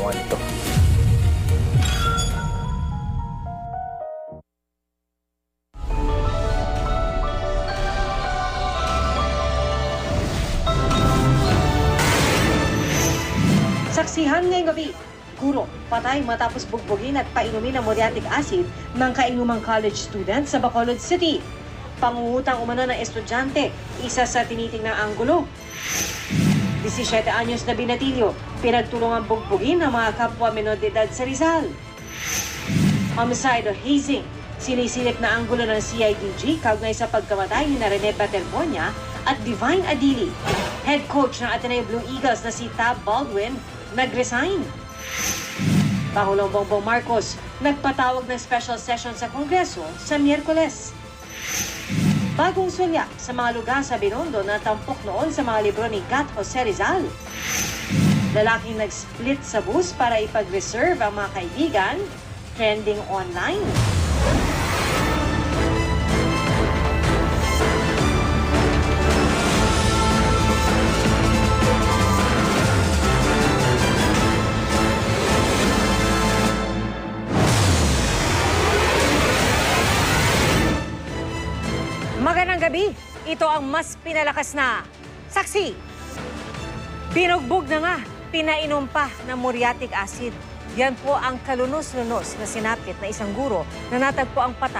ginawa nito. Saksihan ngayong gabi, guro patay matapos bugbugin at painumin ng muriatic acid ng kainumang college student sa Bacolod City. Pangungutang umano ng estudyante, isa sa tinitingnang anggulo. 17 anyos na binatilyo, pinagtulungan bugbugin ng mga kapwa menor de edad sa Rizal. Homicide o hazing, sinisilip na anggulo ng CIDG kaugnay sa pagkamatay ni Rene Paterbonia at Divine Adili. Head coach ng Ateneo Blue Eagles na si Tab Baldwin nag-resign. Pangulong Bongbong Marcos nagpatawag ng special session sa Kongreso sa Miyerkules. Bagong sulya sa mga lugar sa Binondo na tampok noon sa mga libro ni Gat Jose Rizal. Lalaking nag-split sa bus para ipag-reserve ang mga kaibigan, trending online. Magandang gabi. Ito ang mas pinalakas na saksi. Binugbog na nga, pinainom pa ng muriatic acid. Yan po ang kalunos-lunos na sinapit na isang guro na natagpo ang patay